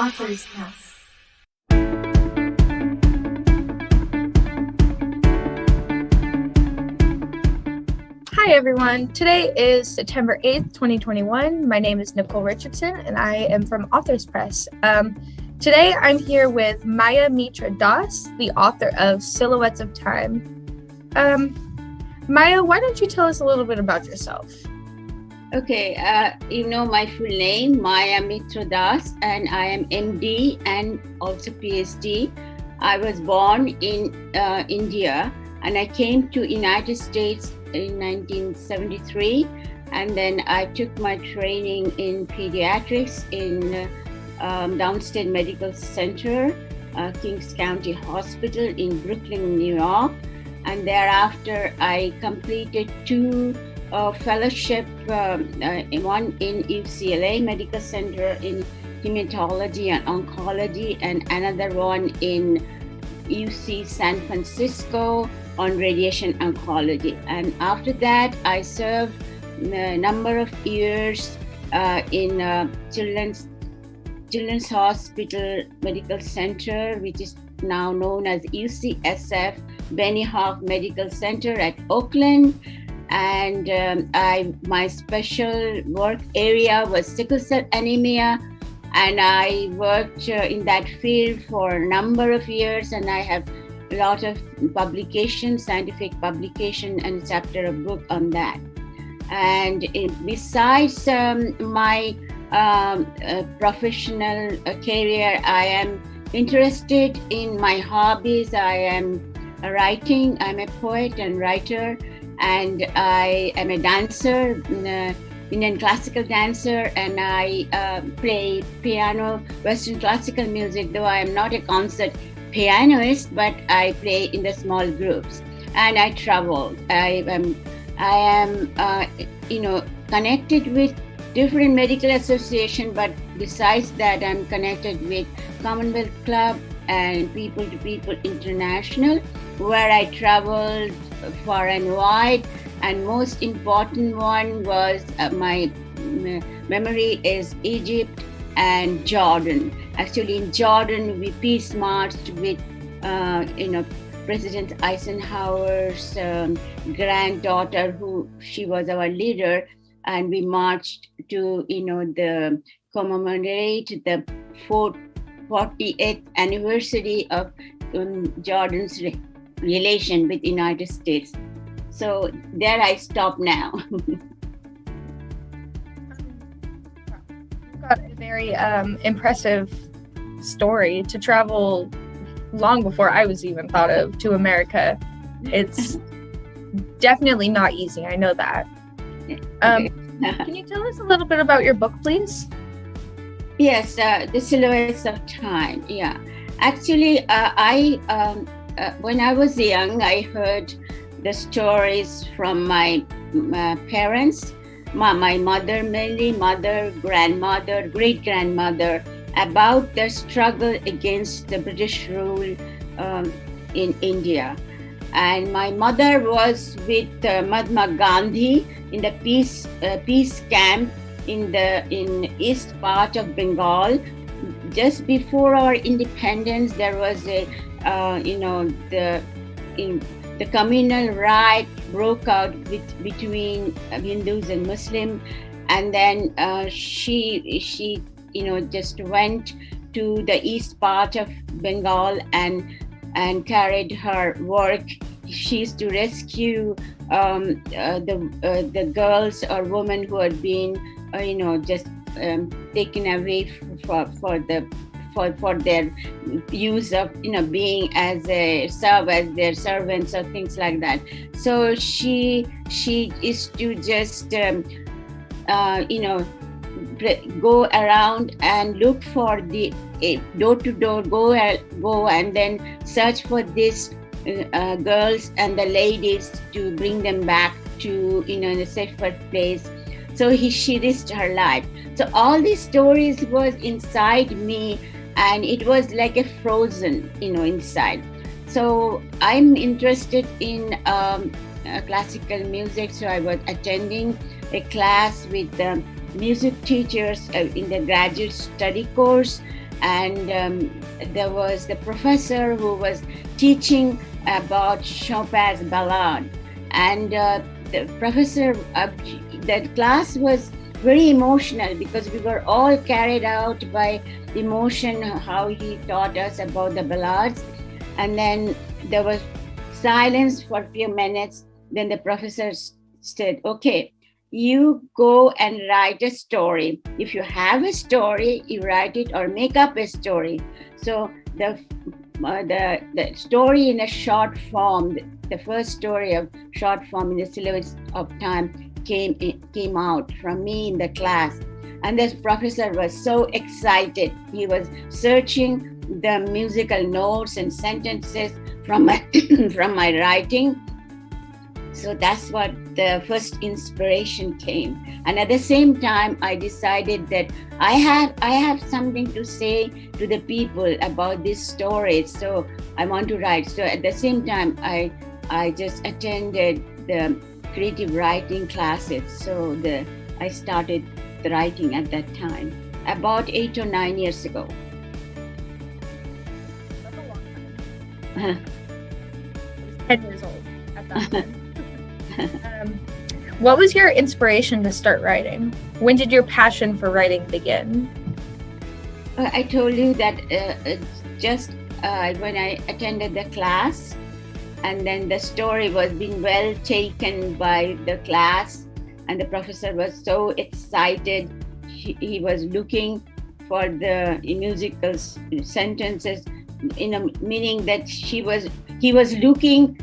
Authors Press. Hi everyone, today is September 8th, 2021. My name is Nicole Richardson and I am from Authors Press. Today I'm here with Mitra Das, the author of Silhouettes of Time. Maya, why don't you tell us a little bit about yourself? Okay, my full name, Mitra Das, and I am MD and also PhD. I was born in India and I came to United States in 1973, and then I took my training in pediatrics in Downstate Medical Center, Kings County Hospital in Brooklyn, New York, and thereafter I completed two fellowship, one in UCLA Medical Center in hematology and oncology, and another one in UC San Francisco on radiation oncology. And after that, I served a number of years in Children's Hospital Medical Center, which is now known as UCSF Benny Hawk Medical Center at Oakland. And my special work area was sickle cell anemia, and I worked in that field for a number of years, and I have a lot of publications, scientific publication, and a chapter of book on that. And besides my professional career, I am interested in my hobbies. I am writing. I'm a poet and writer, and I am a dancer, Indian classical dancer, and I play piano, Western classical music, though I am not a concert pianist, but I play in the small groups, and I travel. I am connected with different medical association, but besides that, I'm connected with Commonwealth Club and People to People International, where I traveled far and wide. And most important one was my memory is Egypt and Jordan. Actually, in Jordan, we peace marched with President Eisenhower's granddaughter, who she was our leader, and we marched to the commemorate the 48th anniversary of Jordan's relation with United States. So there I stop now. You've got a very impressive story to travel long before I was even thought of to America. It's definitely not easy. I know that. Can you tell us a little bit about your book, please? Yes, The Silhouettes of Time. Yeah, actually, when I was young, I heard the stories from my parents, my mother mainly, mother, grandmother, great-grandmother, about the struggle against the British rule in India. And my mother was with Mahatma Gandhi in the peace camp in east part of Bengal. Just before our independence, there was the communal riot broke out between Hindus and Muslims, and then she just went to the east part of Bengal and carried her work. She used to rescue the girls or women who had been taken away for their use of being as their servants or things like that. So she is to just go around and look for the door to door, go and then search for these girls and the ladies to bring them back to in a safer place. So she risked her life. So all these stories was inside me, and it was like a frozen, inside. So I'm interested in classical music. So I was attending a class with music teachers in the graduate study course, and there was the professor who was teaching about Chopin's ballad, and the professor, the class was very emotional because we were all carried out by emotion, how he taught us about the ballads. And then there was silence for a few minutes. Then the professor said, okay, you go and write a story. If you have a story, you write it or make up a story. So the story in a short form, the first story of short form in the syllabus of time came out from me in the class. And this professor was so excited. He was searching the musical notes and sentences from my from my writing. So that's what the first inspiration came. And at the same time, I decided that I have something to say to the people about this story. So I want to write. So at the same time, I just attended the creative writing classes. So I started the writing at that time, about 8 or 9 years ago. That's a long time. I was 10 years old at that time. What was your inspiration to start writing? When did your passion for writing begin? I told you that just when I attended the class, and then the story was being well taken by the class, and the professor was so excited. He was looking for the musical sentences, meaning that he was looking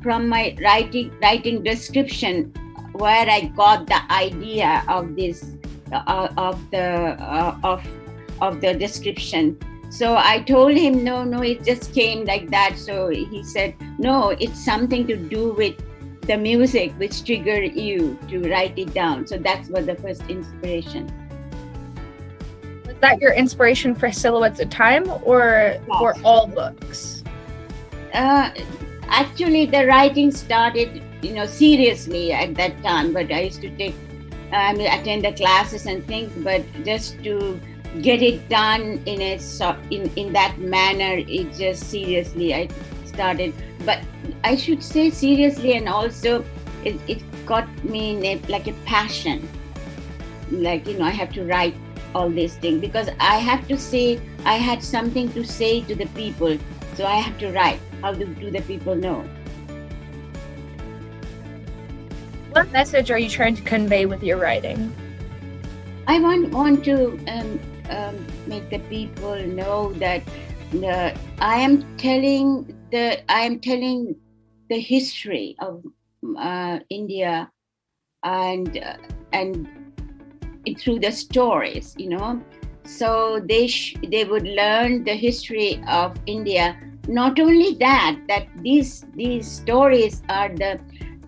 from my writing description where I got the idea of this of the description. So I told him, no, it just came like that. So he said, no, it's something to do with the music which triggered you to write it down. So that was the first inspiration. Was that your inspiration for Silhouettes of Time or for all books? Actually, the writing started, seriously at that time. But I used to attend the classes and things. But just to get it done in that manner, it just seriously I started. But I should say seriously, and also it got me like a passion. Like I have to write all these things because I have to say I had something to say to the people. So I have to write. How do the people know? What message are you trying to convey with your writing? I want to make the people know that I am telling the history of India and through the stories, So they would learn the history of India. Not only that these stories are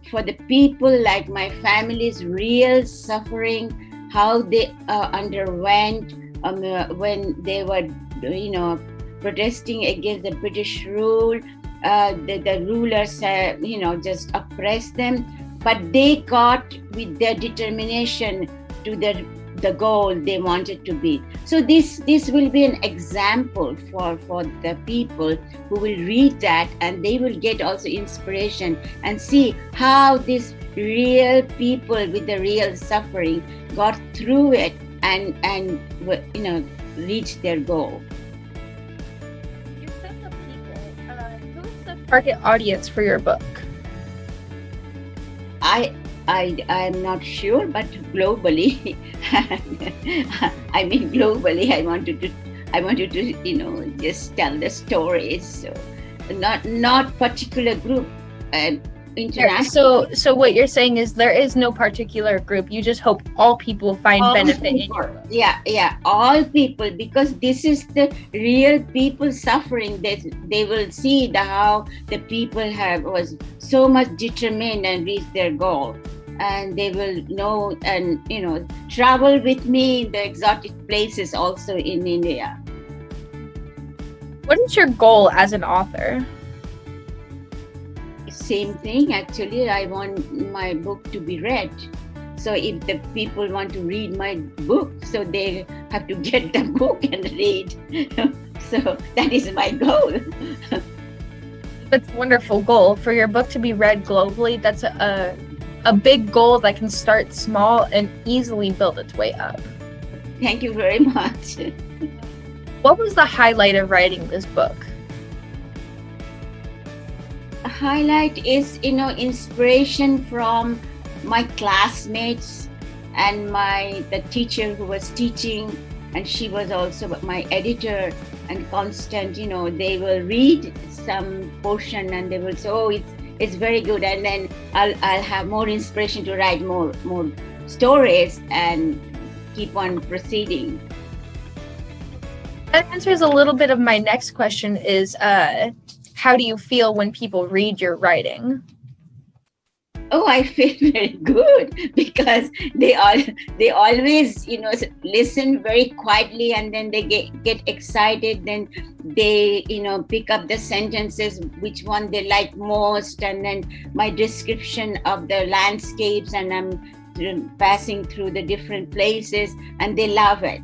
for the people like my family's real suffering, how they underwent when they were protesting against the British rule. The rulers just oppressed them, but they got with their determination to the goal they wanted to be. So this will be an example for the people who will read that, and they will get also inspiration and see how these real people with the real suffering got through it and reached their goal. You said the people. Who's the target audience for your book? I'm not sure, but globally, I mean globally, I wanted to just tell the stories. So not particular group, international. So what you're saying is there is no particular group. You just hope all people find benefit in your book. Yeah, all people, because this is the real people suffering. They will see how the people was so much determined and reached their goal. And they will know and travel with me in the exotic places also in India. What is your goal as an author? Same thing, actually. I want my book to be read. So if the people want to read my book, so they have to get the book and read. So that is my goal. That's a wonderful goal for your book to be read globally. That's a big goal that can start small and easily build its way up. Thank you very much. What was the highlight of writing this book? A highlight is, inspiration from my classmates and the teacher who was teaching, and she was also my editor and constant, they will read some portion and they will say, oh, it's very good, and then I'll have more inspiration to write more stories and keep on proceeding. That answers a little bit of my next question is, how do you feel when people read your writing? Oh, I feel very good because they always, listen very quietly, and then they get excited. Then they, pick up the sentences, which one they like most, and then my description of the landscapes, and I'm passing through the different places, and they love it.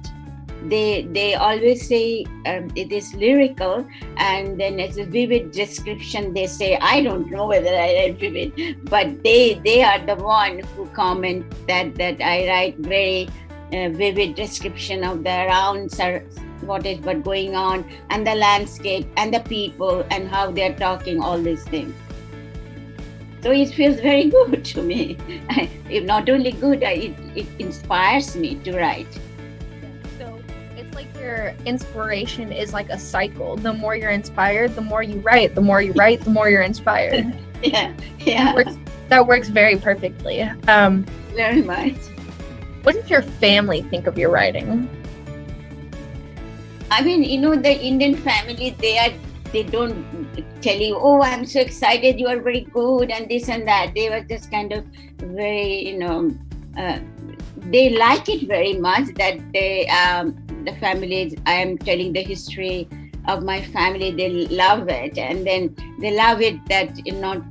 They always say it is lyrical, and then it's a vivid description. They say, I don't know whether I write vivid, but they are the one who comment that I write very vivid description of the around what is going on, and the landscape and the people and how they're talking, all these things. So it feels very good to me. If not only good, it inspires me to write. Like your inspiration is like a cycle. The more you're inspired, the more you write. The more you write, the more you're inspired. Yeah. That works very perfectly. Very much. What does your family think of your writing? I mean, the Indian family, they don't tell you, oh, I'm so excited, you are very good, and this and that. They were just kind of very, they like it very much that the family, I am telling the history of my family, they love it, and then they love it that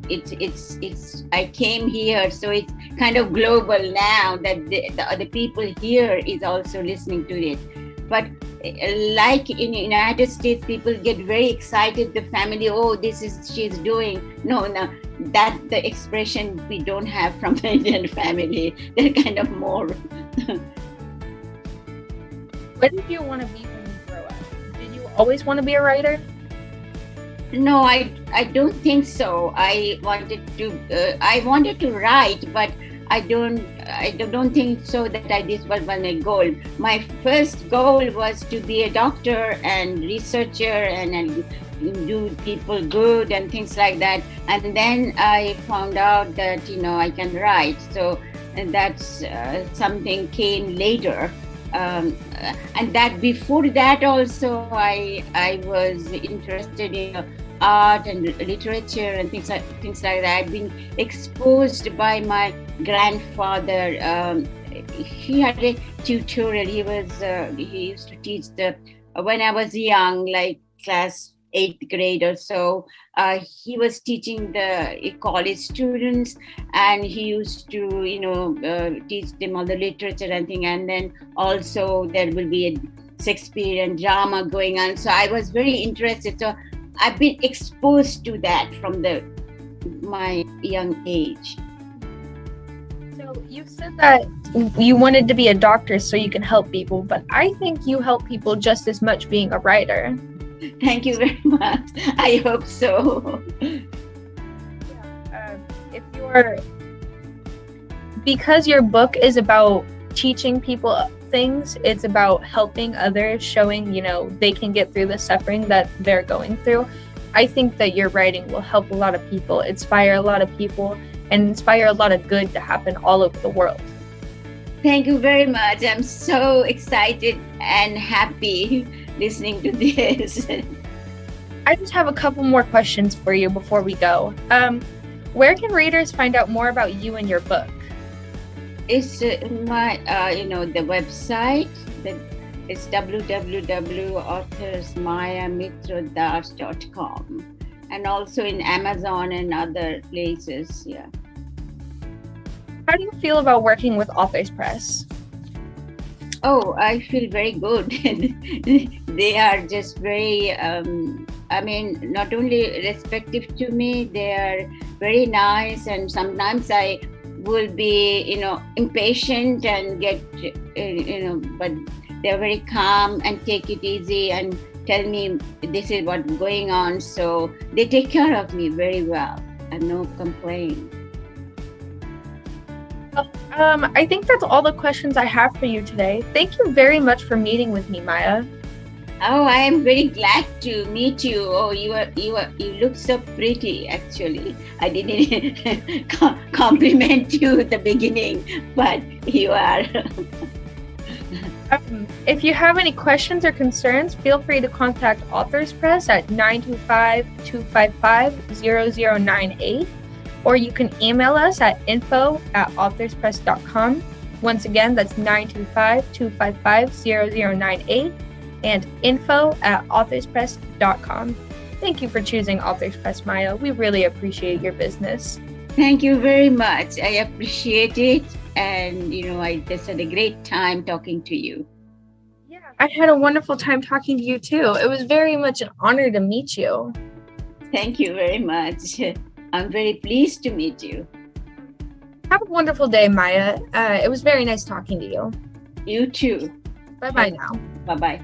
it's I came here, so it's kind of global now that the people here is also listening to it. But like in the United States, people get very excited, the family, oh, she's doing. No, that the expression we don't have from the Indian family. They're kind of more. What did you want to be when you grow up? Did you always want to be a writer? No, I don't think so. I wanted to write, but I don't think so that this was my goal. My first goal was to be a doctor and researcher and do people good and things like that. And then I found out that I can write. So and that's something came later. And that before that also I was interested in art and literature and things like that. I've been exposed by my grandfather. He had a tutorial. He used to teach when I was young, like class 8th grade or so. He was teaching the college students, and he used to teach them all the literature and thing. And then also there will be a Shakespeare and drama going on. So I was very interested. So I've been exposed to that from my young age. So you said that you wanted to be a doctor so you can help people, but I think you help people just as much being a writer. Thank you very much. I hope so. Because your book is about teaching people things, it's about helping others, showing, they can get through the suffering that they're going through. I think that your writing will help a lot of people, inspire a lot of people, and inspire a lot of good to happen all over the world. Thank you very much. I'm so excited and happy listening to this. I just have a couple more questions for you before we go. Where can readers find out more about you and your book? It's my, the website. It's www.authorsmayamitradas.com, and also in Amazon and other places. Yeah. How do you feel about working with Authors Press? Oh, I feel very good. They are just very, not only respectful to me, they are very nice. And sometimes I will be, impatient and get, but they're very calm and take it easy and tell me this is what's going on. So they take care of me very well and no complaint. I think that's all the questions I have for you today. Thank you very much for meeting with me, Maya. Oh, I am very glad to meet you. Oh, you look so pretty. Actually, I didn't compliment you at the beginning, but you are. If you have any questions or concerns, feel free to contact Authors Press at 925-255-0098. Or you can email us at info@authorspress.com. Once again, that's 925-255-0098 and info@authorspress.com. Thank you for choosing Authors Press, Maya. We really appreciate your business. Thank you very much. I appreciate it. And, I just had a great time talking to you. Yeah, I had a wonderful time talking to you too. It was very much an honor to meet you. Thank you very much. I'm very pleased to meet you. Have a wonderful day, Maya. It was very nice talking to you. You too. Bye-bye now. Bye-bye.